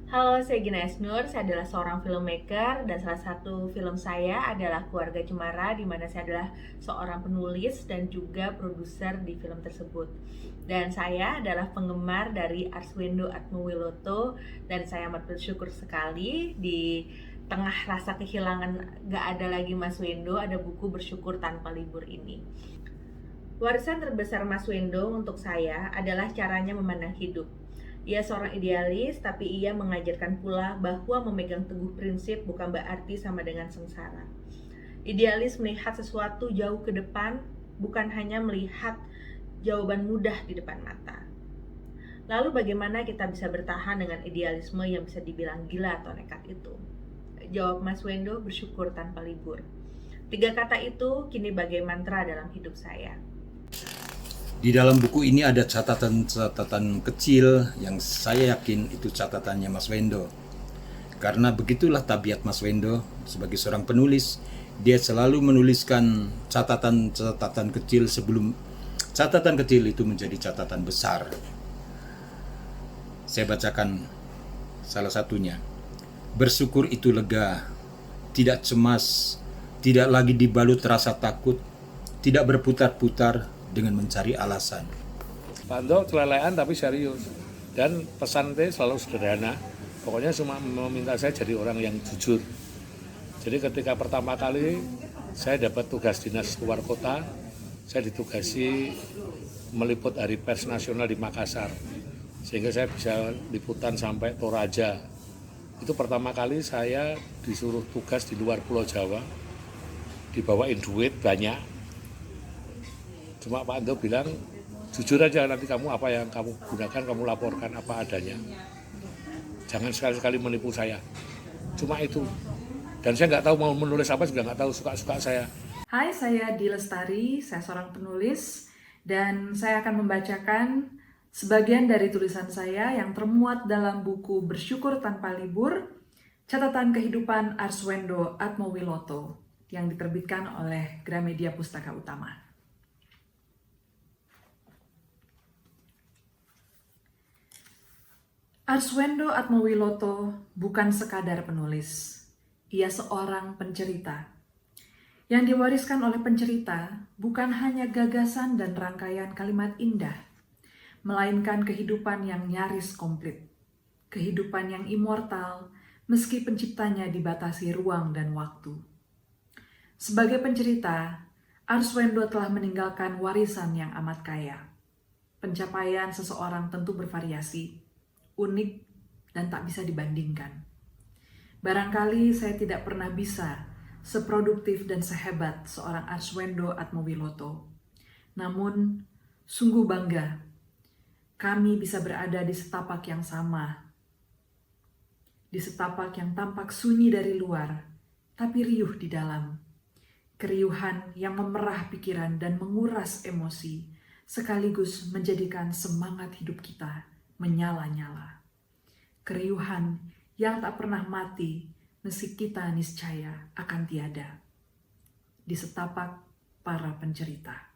Halo, saya Gina Esnur. Saya adalah seorang filmmaker dan salah satu film saya adalah Keluarga Cemara, di mana saya adalah seorang penulis dan juga produser di film tersebut. Dan saya adalah penggemar dari Arswendo Atmowiloto dan saya amat bersyukur sekali di tengah rasa kehilangan gak ada lagi Mas Wendo, ada buku Bersyukur Tanpa Libur ini. Warisan terbesar Mas Wendo untuk saya adalah caranya memandang hidup. Ia seorang idealis, tapi ia mengajarkan pula bahwa memegang teguh prinsip bukan berarti sama dengan sengsara. Idealis melihat sesuatu jauh ke depan, bukan hanya melihat jawaban mudah di depan mata. Lalu bagaimana kita bisa bertahan dengan idealisme yang bisa dibilang gila atau nekat itu? Jawab Mas Wendo, bersyukur tanpa libur. 3 kata itu kini bagai mantra dalam hidup saya. Di dalam buku ini ada catatan-catatan kecil yang saya yakin itu catatannya Mas Wendo. Karena begitulah tabiat Mas Wendo sebagai seorang penulis, dia selalu menuliskan catatan-catatan kecil sebelum catatan kecil itu menjadi catatan besar. Saya bacakan salah satunya. Bersyukur itu lega, tidak cemas, tidak lagi dibalut rasa takut, tidak berputar-putar dengan mencari alasan. Pak Ando kelelehan tapi serius, dan pesan itu selalu sederhana. Pokoknya cuma meminta saya jadi orang yang jujur. Jadi ketika pertama kali saya dapat tugas dinas luar kota, saya ditugasi meliput Hari Pers Nasional di Makassar, sehingga saya bisa liputan sampai Toraja. Itu pertama kali saya disuruh tugas di luar Pulau Jawa, dibawain duit banyak. Cuma Pak Ando bilang, jujur aja, nanti kamu apa yang kamu gunakan, kamu laporkan apa adanya. Jangan sekali-sekali menipu saya. Cuma itu. Dan saya nggak tahu mau menulis apa, juga nggak tahu, suka-suka saya. Hai, saya Di Lestari, saya seorang penulis, dan saya akan membacakan sebagian dari tulisan saya yang termuat dalam buku Bersyukur Tanpa Libur, Catatan Kehidupan Arswendo Atmowiloto, yang diterbitkan oleh Gramedia Pustaka Utama. Arswendo Atmowiloto bukan sekadar penulis, ia seorang pencerita. Yang diwariskan oleh pencerita bukan hanya gagasan dan rangkaian kalimat indah, melainkan kehidupan yang nyaris komplit. Kehidupan yang immortal meski penciptanya dibatasi ruang dan waktu. Sebagai pencerita, Arswendo telah meninggalkan warisan yang amat kaya. Pencapaian seseorang tentu bervariasi, unik, dan tak bisa dibandingkan. Barangkali saya tidak pernah bisa seproduktif dan sehebat seorang Arswendo Atmowiloto. Namun, sungguh bangga kami bisa berada di setapak yang sama. Di setapak yang tampak sunyi dari luar, tapi riuh di dalam. Keriuhan yang memerah pikiran dan menguras emosi, sekaligus menjadikan semangat hidup kita menyala-nyala. Keriuhan yang tak pernah mati, meski kita niscaya akan tiada. Di setapak para pencerita.